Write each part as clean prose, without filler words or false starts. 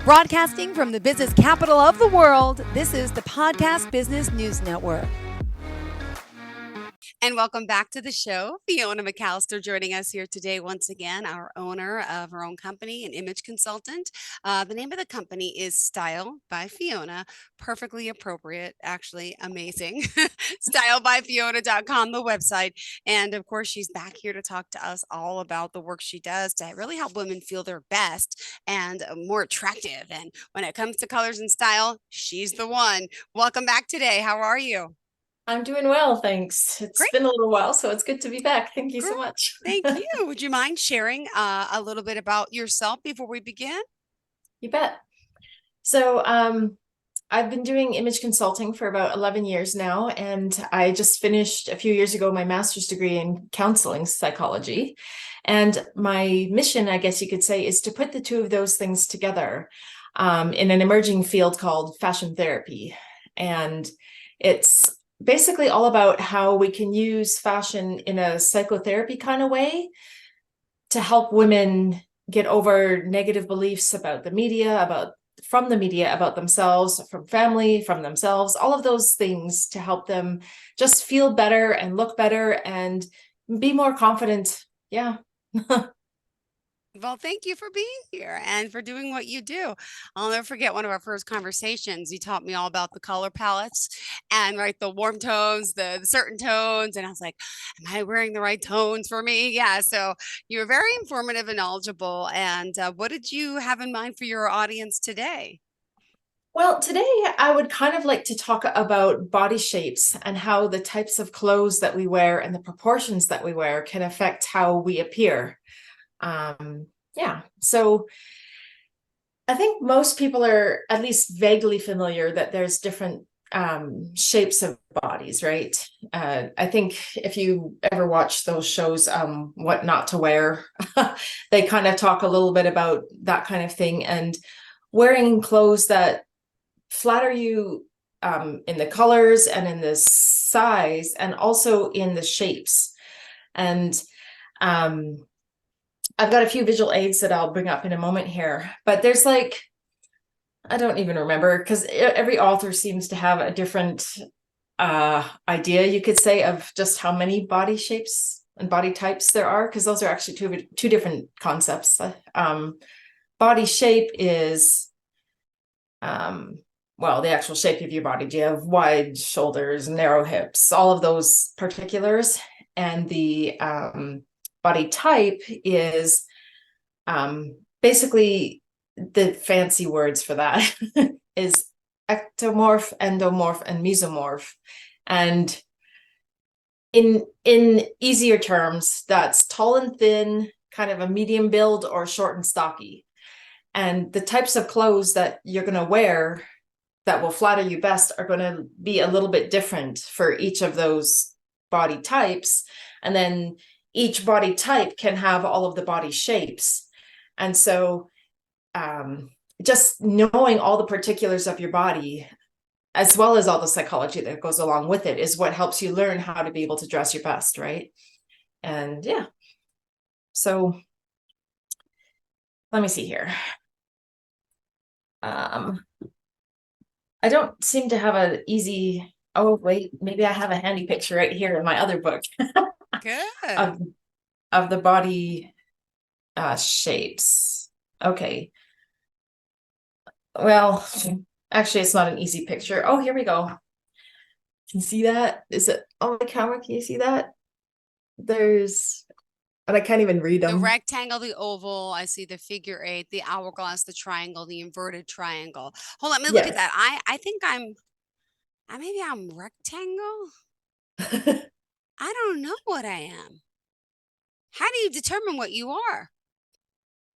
Broadcasting from the business capital of the world, this is the Podcast Business News Network. And welcome back to the show. Fiona McAllister joining us here today once again, our owner of her own company, an image consultant. The name of the company is Style by Fiona. Perfectly appropriate, actually amazing. Stylebyfiona.com, the website. And of course, she's back here to talk to us all about the work she does to really help women feel their best and more attractive. And when it comes to colors and style, she's the one. Welcome back today. How are you? I'm doing well, thanks. It's Great. been a little while, so it's good to be back. Thank you Great. so much. Thank you. Would you mind sharing a little bit about yourself before we begin? You bet. So, I've been doing image consulting for about 11 years now, and I just finished a few years ago my master's degree in counseling psychology. And my mission, I guess you could say, is to put the two of those things together in an emerging field called fashion therapy. And it's basically all about how we can use fashion in a psychotherapy kind of way to help women get over negative beliefs about the media, from the media, about themselves, from family, from themselves, all of those things to help them just feel better and look better and be more confident. Yeah. Well, thank you for being here and for doing what you do. I'll never forget one of our first conversations. You taught me all about the color palettes and right the warm tones, the certain tones. And I was like, am I wearing the right tones for me? Yeah. So you were very informative and knowledgeable. And what did you have in mind for your audience today? Well, today I would kind of like to talk about body shapes and how the types of clothes that we wear and the proportions that we wear can affect how we appear. Yeah, so I think most people are at least vaguely familiar that there's different shapes of bodies, right? I think if you ever watch those shows, What Not to Wear, they kind of talk a little bit about that kind of thing and wearing clothes that flatter you in the colors and in the size and also in the shapes. And I've got a few visual aids that I'll bring up in a moment here, but there's like, I don't even remember because every author seems to have a different idea, you could say, of just how many body shapes and body types there are, because those are actually two different concepts. Body shape is well, the actual shape of your body. Do you have wide shoulders, narrow hips, all of those particulars? And the body type is basically the fancy words for that is ectomorph, endomorph, and mesomorph. And in easier terms, that's tall and thin, kind of a medium build, or short and stocky. And the types of clothes that you're going to wear that will flatter you best are going to be a little bit different for each of those body types. And then each body type can have all of the body shapes. And so just knowing all the particulars of your body, as well as all the psychology that goes along with it, is what helps you learn how to be able to dress your best, right? And yeah. So let me see here. I don't seem to have an easy, oh, wait, maybe I have a handy picture right here in my other book Good. of the body shapes. Okay. Well, actually, it's not an easy picture. Oh, here we go. Can you see that? Is it on the camera? Can you see that? There's, and I can't even read The them. rectangle, the oval, I see the figure eight, the hourglass, the triangle, the inverted triangle. Hold on, let me look at Yes. that. I think maybe I'm rectangle. I don't know what I am. How do you determine what you are?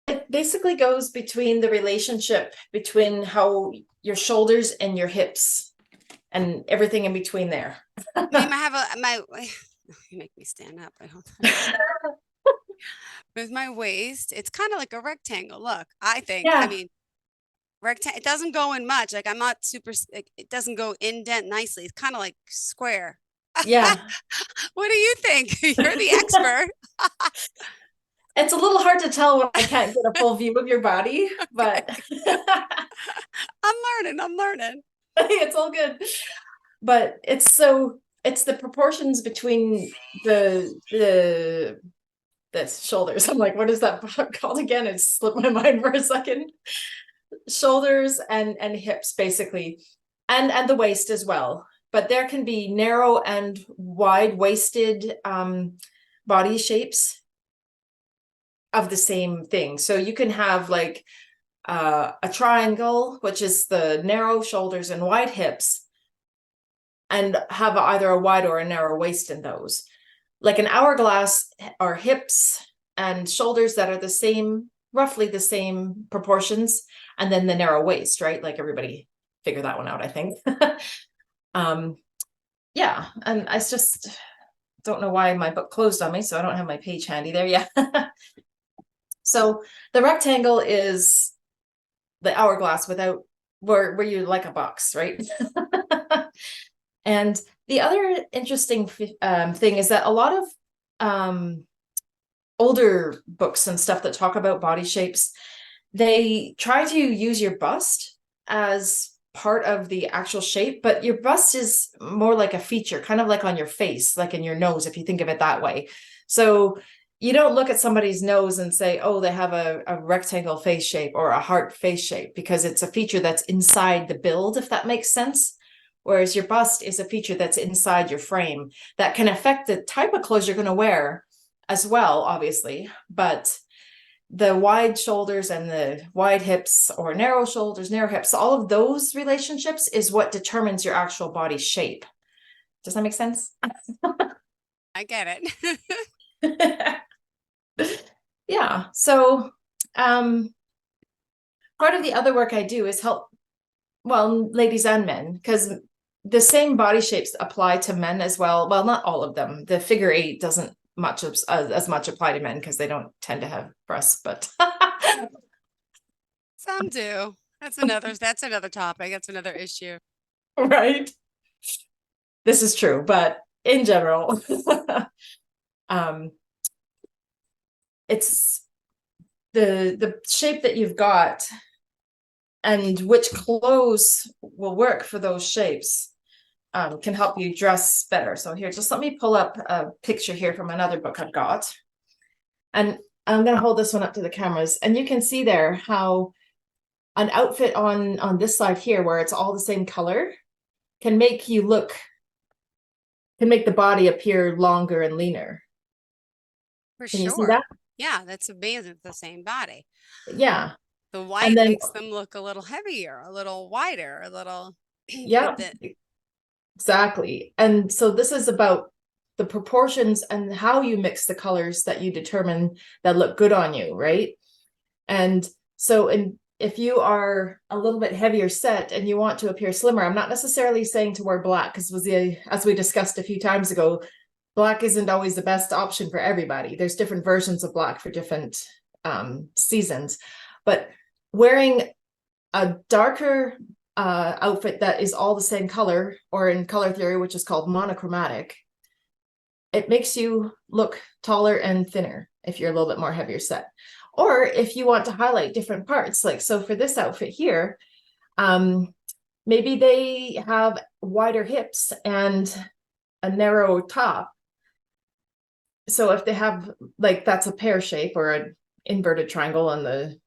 It basically goes between the relationship between how your shoulders and your hips and everything in between there. I mean, I have my you make me stand up. I hope. With my waist, it's kind of like a rectangle. Look, I think. I Yeah, mean, rectangle. It doesn't go in much. Like I'm not super. It doesn't go indent nicely. It's kind of like square. yeah. What do you think? You're the expert. It's a little hard to tell when I can't get a full view of your body, but I'm learning. it's all good. But it's the proportions between the shoulders. I'm like, what is that called again? It slipped my mind for a second. Shoulders and hips basically, and the waist as well. But there can be narrow and wide waisted body shapes of the same thing. So you can have like a triangle, which is the narrow shoulders and wide hips, and have either a wide or a narrow waist in those. Like an hourglass are hips and shoulders that are the same, roughly the same proportions, and then the narrow waist, right? Like everybody figure that one out, I think. um, yeah, and I just don't know why my book closed on me, so I don't have my page handy there. Yeah. So the rectangle is the hourglass without where you like a box, right? And the other interesting thing is that a lot of older books and stuff that talk about body shapes, they try to use your bust as part of the actual shape, but your bust is more like a feature, kind of like on your face, like in your nose, if you think of it that way. So you don't look at somebody's nose and say, oh, they have a rectangle face shape or a heart face shape, because it's a feature that's inside the build, if that makes sense. Whereas your bust is a feature that's inside your frame that can affect the type of clothes you're going to wear as well, obviously. But the wide shoulders and the wide hips, or narrow shoulders, narrow hips, all of those relationships is what determines your actual body shape. Does that make sense? I get it. Yeah. So part of the other work I do is help, well, ladies and men, because the same body shapes apply to men as well. Well, not all of them. The figure eight doesn't much as much apply to men because they don't tend to have breasts, but Some do. That's another topic. That's another issue. right. This is true, but in general, um, it's the shape that you've got and which clothes will work for those shapes can help you dress better. So here, just let me pull up a picture here from another book I've got. And I'm going to hold this one up to the cameras, and you can see there how an outfit on this side here, where it's all the same color, can make you look, can make the body appear longer and leaner. For Can you see sure. that? Yeah, that's amazing. It's the same body. Yeah. The And white then, makes them look a little heavier, a little wider, a little yeah, with the exactly. And so this is about the proportions and how you mix the colors that you determine that look good on you, right? And so if you are a little bit heavier set and you want to appear slimmer, I'm not necessarily saying to wear black, because as we discussed a few times ago, black isn't always the best option for everybody. There's different versions of black for different seasons. But wearing a darker outfit that is all the same color, or in color theory, which is called monochromatic, it makes you look taller and thinner if you're a little bit more heavier set. Or if you want to highlight different parts, like so for this outfit here, maybe they have wider hips and a narrow top. So if they have, like, that's a pear shape or an inverted triangle on the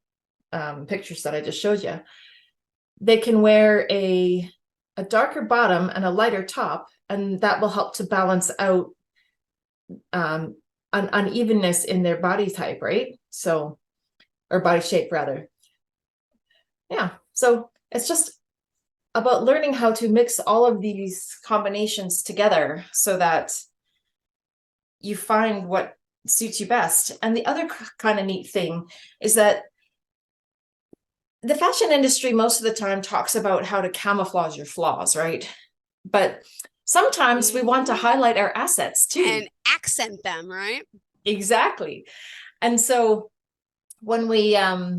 pictures that I just showed you, they can wear a darker bottom and a lighter top, and that will help to balance out an unevenness in their body type, right? So, or body shape rather. Yeah. So it's just about learning how to mix all of these combinations together so that you find what suits you best. And the other kind of neat thing is that the fashion industry most of the time talks about how to camouflage your flaws, right? But sometimes we want to Mhm. highlight our assets too. And accent them, right? Exactly. And so when we I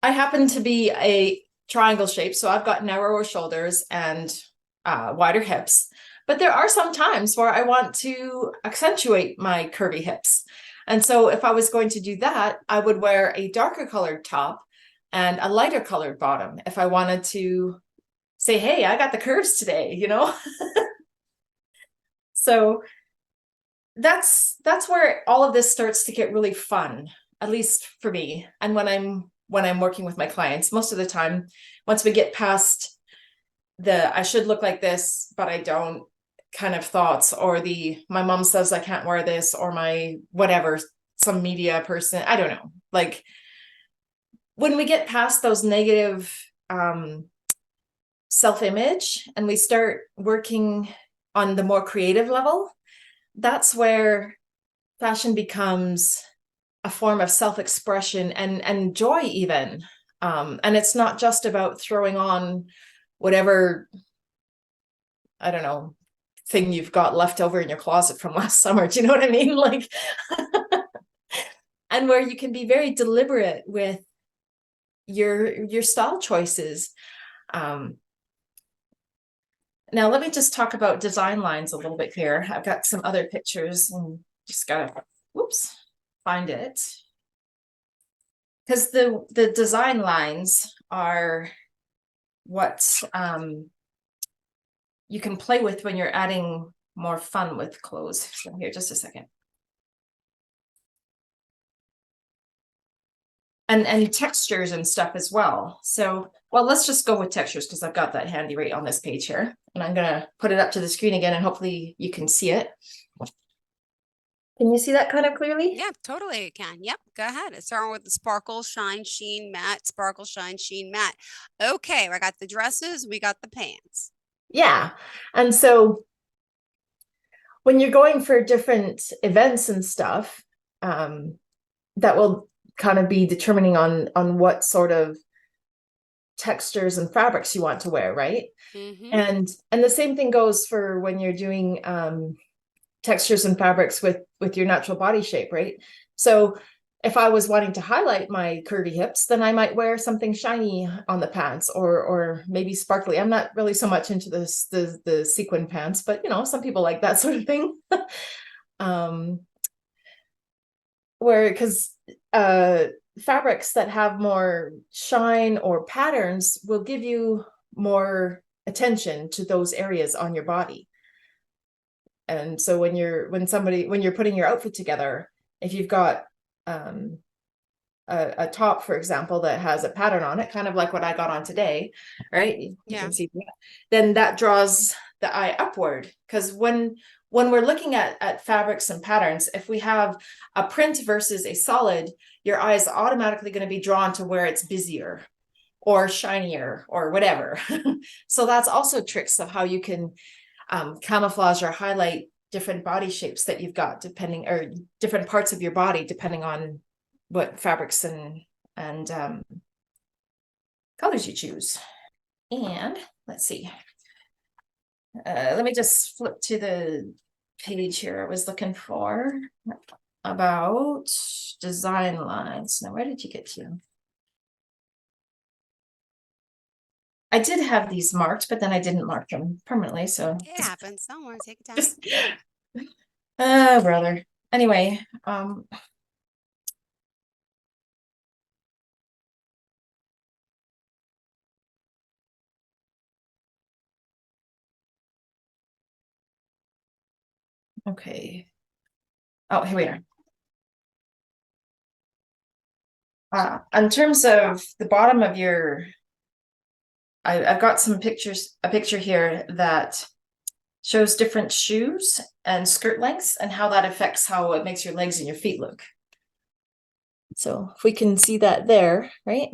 happen to be a triangle shape, so I've got narrower shoulders and wider hips, But there are some times where I want to accentuate my curvy hips. And so if I was going to do that, I would wear a darker colored top and a lighter colored bottom if I wanted to say, hey, I got the curves today, you know? So that's where all of this starts to get really fun, at least for me. And when I'm working with my clients, most of the time, once we get past the I should look like this, but I don't kind of thoughts, or the my mom says I can't wear this, or my whatever, some media person, I don't know. Like when we get past those negative self-image and we start working on the more creative level, that's where fashion becomes a form of self-expression and joy even. And it's not just about throwing on whatever, I don't know, thing you've got left over in your closet from last summer. Do you know what I mean? Like, and where you can be very deliberate with your style choices. Now let me just talk about design lines a little bit here. I've got some other pictures and just gotta, whoops, find it. Because the design lines are what you can play with when you're adding more fun with clothes. So here, just a second. And textures and stuff as well. So, well, let's just go with textures because I've got that handy right on this page here. And I'm gonna put it up to the screen again and hopefully you can see it. Can you see that kind of clearly? Yeah, totally it can. Yep, go ahead. It's starting with the sparkle, shine, sheen, matte, sparkle, shine, sheen, matte. Okay, I got the dresses, we got the pants. Yeah. And so when you're going for different events and stuff, that will kind of be determining on what sort of textures and fabrics you want to wear, right? Mm-hmm. And the same thing goes for when you're doing textures and fabrics with your natural body shape, right? So if I was wanting to highlight my curvy hips, then I might wear something shiny on the pants, or maybe sparkly. I'm not really so much into the sequin pants, but you know, some people like that sort of thing. um where because fabrics that have more shine or patterns will give you more attention to those areas on your body. And so when you're putting your outfit together, if you've got a top, for example, that has a pattern on it, kind of like what I got on today, right? You Yeah. can see that. Then that draws the eye upward. Because when we're looking at fabrics and patterns, if we have a print versus a solid, your eye is automatically going to be drawn to where it's busier or shinier or whatever. So that's also tricks of how you can camouflage or highlight different body shapes that you've got, depending, or different parts of your body, depending on what fabrics and colors you choose. And let's see. Let me just flip to the page here I was looking for about design lines. Now, where did you get to? I did have these marked, but then I didn't mark them permanently. So It happens. Don't worry, take your time. just oh brother. Anyway, okay. Oh, here we are. In terms of the bottom of your, I've got some pictures, a picture here that shows different shoes and skirt lengths and how that affects how it makes your legs and your feet look. So if we can see that there, right?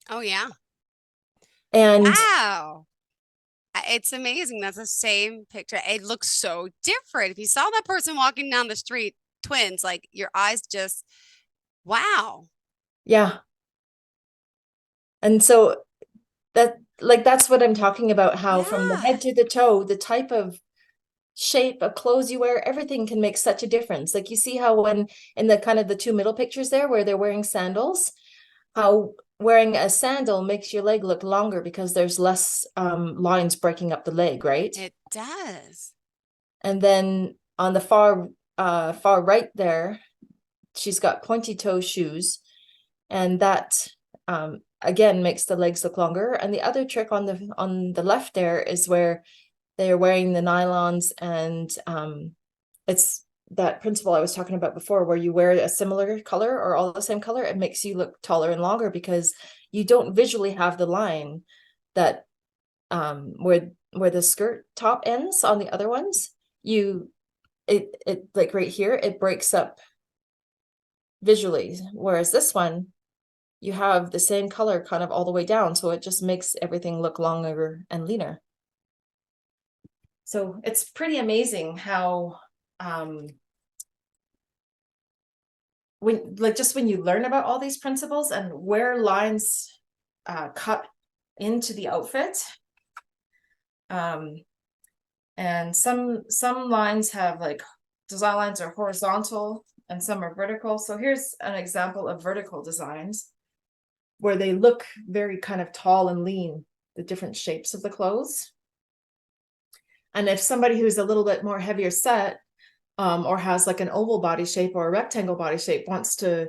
Oh yeah. And Wow. It's amazing. That's the same picture. It looks so different. If you saw that person walking down the street, twins, like your eyes just, wow. yeah. And so that's what I'm talking about, how from the Yeah. head to the toe, the type of shape of clothes you wear, everything can make such a difference. Like you see how when in the kind of the two middle pictures there where they're wearing sandals, how wearing a sandal makes your leg look longer because there's less lines breaking up the leg, right? It does. And then on the far right there, she's got pointy toe shoes, and that again makes the legs look longer. And the other trick on the left there is where they're wearing the nylons, and it's that principle I was talking about before, where you wear a similar color or all the same color, it makes you look taller and longer because you don't visually have the line that where the skirt top ends on the other ones. You it like right here, it breaks up visually, whereas this one you have the same color kind of all the way down, so it just makes everything look longer and leaner. So it's pretty amazing how when like just when you learn about all these principles and where lines cut into the outfit, and some lines have like design lines are horizontal and some are vertical. So here's an example of vertical designs where they look very kind of tall and lean, the different shapes of the clothes. And if somebody who's a little bit more heavier set, or has like an oval body shape or a rectangle body shape, wants to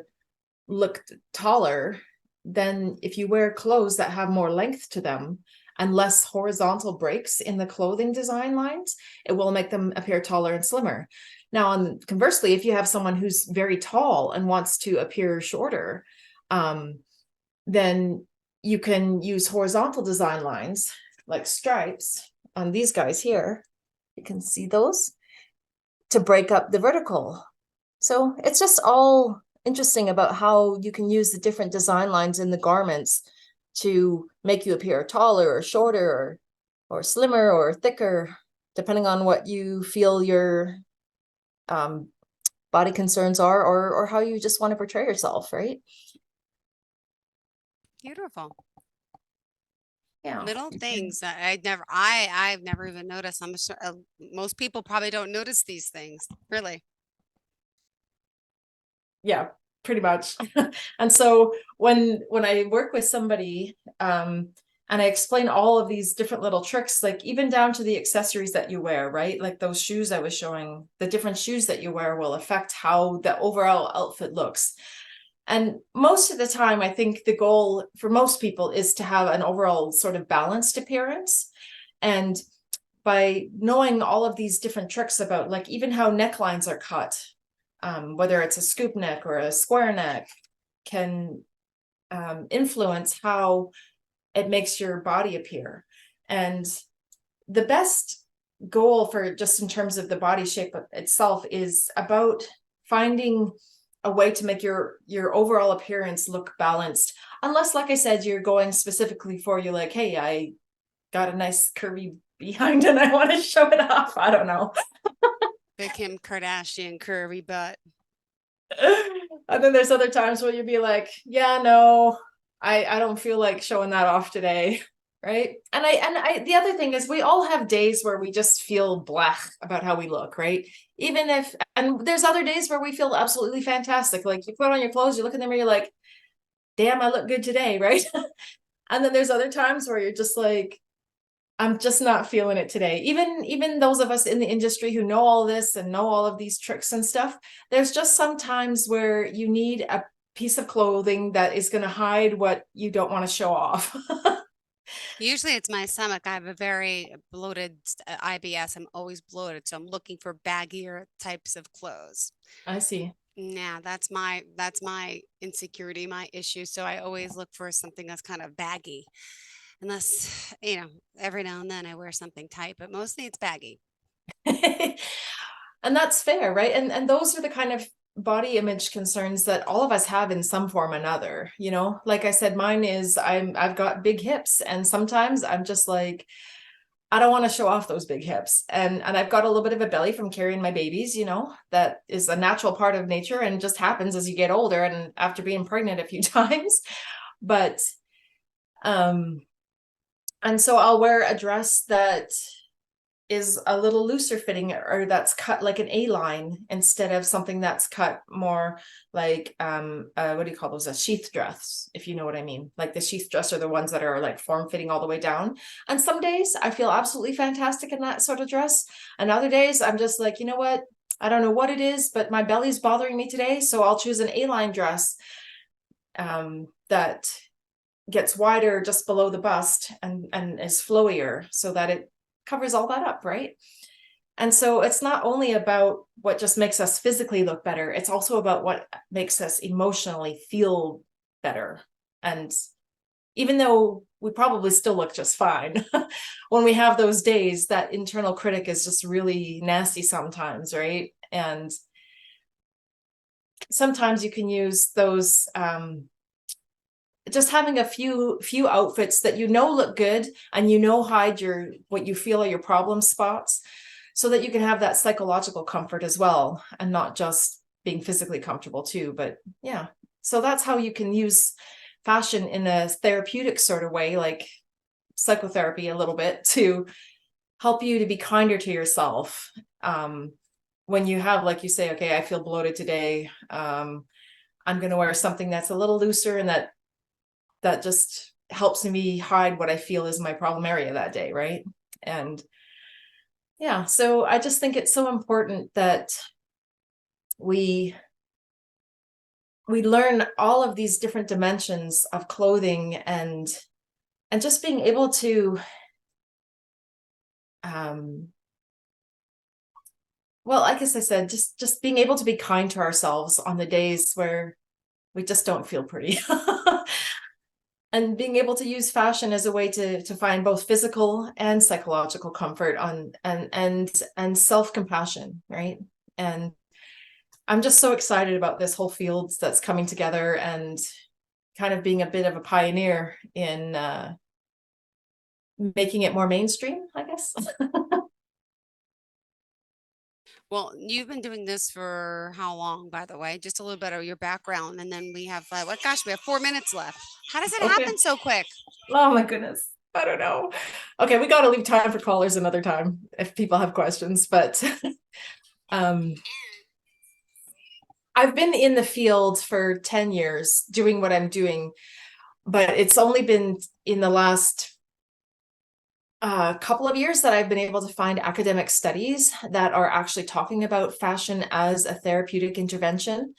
look taller, then if you wear clothes that have more length to them and less horizontal breaks in the clothing design lines, it will make them appear taller and slimmer. Now, conversely, if you have someone who's very tall and wants to appear shorter, then you can use horizontal design lines like stripes on these guys here. You can see those to break up the vertical. So it's just all interesting about how you can use the different design lines in the garments to make you appear taller or shorter or slimmer or thicker, depending on what you feel your body concerns are, or how you just want to portray yourself, right? Beautiful. Yeah. Little things that I've never even noticed. I'm sure most people probably don't notice these things. Really. Yeah, pretty much. And so when I work with somebody, and I explain all of these different little tricks, like even down to the accessories that you wear, right? Like those shoes I was showing, the different shoes that you wear will affect how the overall outfit looks. And most of the time, I think the goal for most people is to have an overall sort of balanced appearance. And by knowing all of these different tricks about like even how necklines are cut, whether it's a scoop neck or a square neck, can influence how it makes your body appear. And the best goal for just in terms of the body shape itself is about finding a way to make your overall appearance look balanced. Unless, like I said, you're going specifically for you like, hey, I got a nice curvy behind and I want to show it off. I don't know. The Kim Kardashian curvy butt. And then there's other times where you'd be like, yeah, no, I don't feel like showing that off today. Right. And I the other thing is we all have days where we just feel blah about how we look, right? Even if and there's other days where we feel absolutely fantastic. Like you put on your clothes, you look in the mirror, you're like, damn, I look good today, right? And then there's other times where you're just like, I'm just not feeling it today. Even those of us in the industry who know all this and know all of these tricks and stuff, there's just some times where you need a piece of clothing that is going to hide what you don't want to show off. Usually it's my stomach. I have a very bloated IBS. I'm always bloated, so I'm looking for baggier types of clothes. I see. Yeah, that's my insecurity, my issue. So I always look for something that's kind of baggy. Unless, every now and then I wear something tight, but mostly it's baggy. And that's fair, right? And those are the kind of body image concerns that all of us have in some form or another, you know? Like I said, mine is I've got big hips, and sometimes I'm just like, I don't want to show off those big hips. And I've got a little bit of a belly from carrying my babies, you know, that is a natural part of nature and just happens as you get older and after being pregnant a few times. But um and so I'll wear a dress that is a little looser fitting, or that's cut like an A line instead of something that's cut more like what do you call those, a sheath dress, if you know what I mean. Like the sheath dress are the ones that are like form fitting all the way down, and some days I feel absolutely fantastic in that sort of dress, and other days I'm just like, you know what, I don't know what it is, but my belly's bothering me today, so I'll choose an A-line dress that gets wider just below the bust and is flowier so that it covers all that up, right? And so it's not only about what just makes us physically look better, it's also about what makes us emotionally feel better. And even though we probably still look just fine, when we have those days, that internal critic is just really nasty sometimes, right? And sometimes you can use those just having a few outfits that you know look good and you know hide your what you feel are your problem spots, so that you can have that psychological comfort as well, and not just being physically comfortable too. But yeah, so that's how you can use fashion in a therapeutic sort of way, like psychotherapy a little bit, to help you to be kinder to yourself. When you have, like you say, okay, I feel bloated today, I'm going to wear something that's a little looser, and that just helps me hide what I feel is my problem area that day, right? And yeah, so I just think it's so important that we learn all of these different dimensions of clothing, and just being able to um well, I guess I said, just being able to be kind to ourselves on the days where we just don't feel pretty. And being able to use fashion as a way to find both physical and psychological comfort on and self-compassion, right? And I'm just so excited about this whole field that's coming together, and kind of being a bit of a pioneer in making it more mainstream, I guess. Well, you've been doing this for how long, by the way? Just a little bit of your background, and then we have what? Gosh, we have 4 minutes left. How does it Okay. happen so quick? Oh my goodness. I don't know. Okay, we got to leave time for callers another time if people have questions. But um, I've been in the field for 10 years doing what I'm doing, but it's only been in the last couple of years that I've been able to find academic studies that are actually talking about fashion as a therapeutic intervention.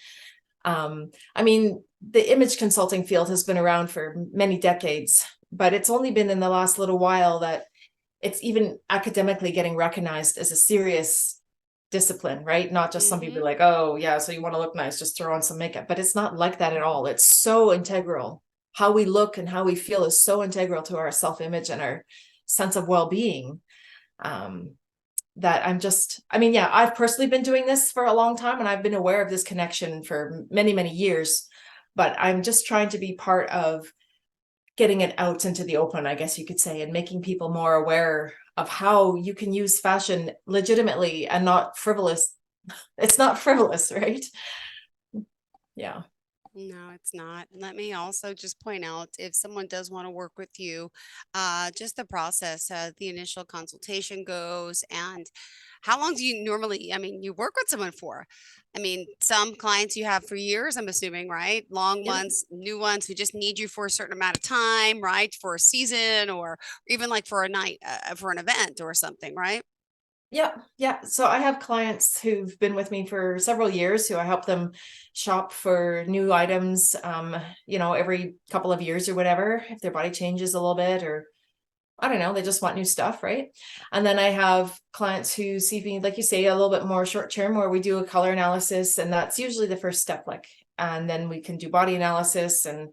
I mean, the image consulting field has been around for many decades, but it's only been in the last little while that it's even academically getting recognized as a serious discipline, right? Not just some people Mm-hmm. like, oh yeah, so you want to look nice, just throw on some makeup. But it's not like that at all. It's so integral. How we look and how we feel is so integral to our self-image and our sense of well-being. Um, that I mean, yeah, I've personally been doing this for a long time, and I've been aware of this connection for many, many years, but I'm just trying to be part of getting it out into the open, I guess you could say, and making people more aware of how you can use fashion legitimately and not frivolous. It's not frivolous, right? Yeah. No, it's not. Let me also just point out if someone does want to work with you, just the process, the initial consultation goes, and how long do you normally, I mean, you work with someone for? I mean, some clients you have for years, I'm assuming, right? Long Yep. ones, new ones who just need you for a certain amount of time, right? For a season or even like for a night, for an event or something, right? Yeah, yeah. So I have clients who've been with me for several years who I help them shop for new items, every couple of years or whatever, if their body changes a little bit, or I don't know, they just want new stuff, right? And then I have clients who see me, like you say, a little bit more short term, where we do a color analysis, and that's usually the first step, like, and then we can do body analysis and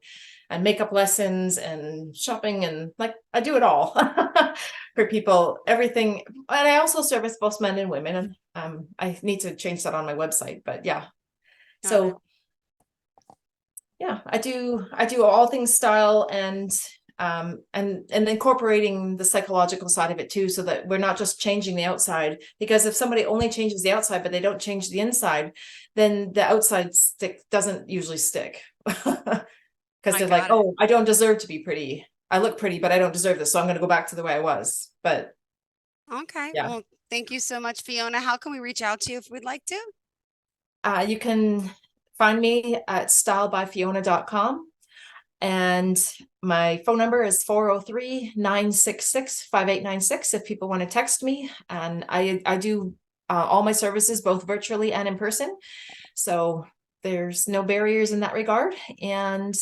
makeup lessons and shopping, and like I do it all for people, everything. And I also service both men and women. And I need to change that on my website, but yeah. Got it. So yeah, I do all things style, and incorporating the psychological side of it too, so that we're not just changing the outside, because if somebody only changes the outside but they don't change the inside, then the outside stick doesn't usually stick. Because I they're like, got it. oh, I don't deserve to be pretty, I look pretty but I don't deserve this, so I'm going to go back to the way I was. But Okay. Yeah. Well, thank you so much, Fiona. How can we reach out to you if we'd like to? You can find me at stylebyfiona.com. And my phone number is 403-966-5896 if people want to text me. And I do all my services both virtually and in person. So there's no barriers in that regard. And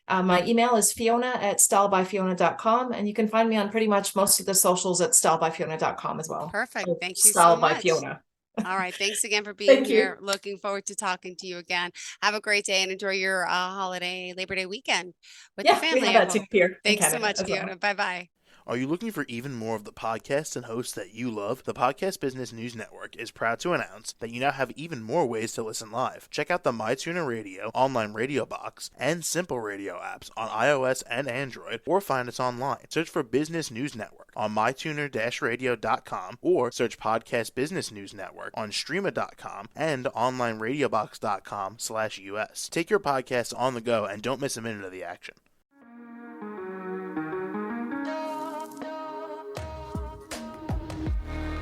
my email is fiona@stylebyfiona.com. And you can find me on pretty much most of the socials at stylebyfiona.com as well. Perfect. Thank you so Style by much. Fiona. All right. Thanks again for being Thank you. here. Looking forward to talking to you again. Have a great day and enjoy your holiday Labor Day weekend with the Yeah, we have family, I that too hope. here in Thanks so Canada much, as well. Fiona. Bye bye. Are you looking for even more of the podcasts and hosts that you love? The Podcast Business News Network is proud to announce that you now have even more ways to listen live. Check out the MyTuner Radio, online radio box, and Simple Radio apps on iOS and Android, or find us online. Search for Business News Network on mytuner-radio.com, or search Podcast Business News Network on streama.com and onlineradiobox.com/US. Take your podcasts on the go and don't miss a minute of the action.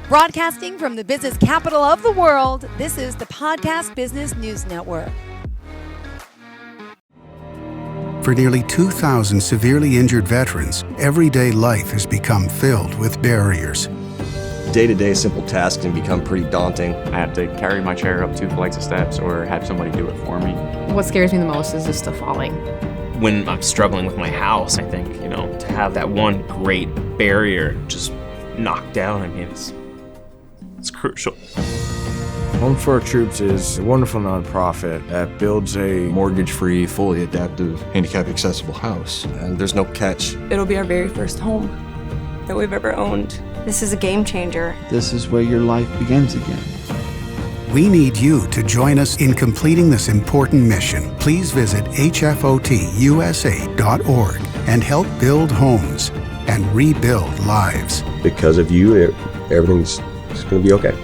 Broadcasting from the business capital of the world, this is the Podcast Business News Network. For nearly 2,000 severely injured veterans, everyday life has become filled with barriers. Day-to-day simple tasks can become pretty daunting. I have to carry my chair up 2 flights of steps or have somebody do it for me. What scares me the most is just the falling. When I'm struggling with my house, I think, to have that one great barrier just knocked down, it's crucial. Home for Our Troops is a wonderful nonprofit that builds a Mortgage-free, fully adaptive, handicap-accessible house. And there's no catch. It'll be our very first home that we've ever owned. This is a game changer. This is where your life begins again. We need you to join us in completing this important mission. Please visit hfotusa.org and help build homes and rebuild lives. Because of you, everything's going to be okay.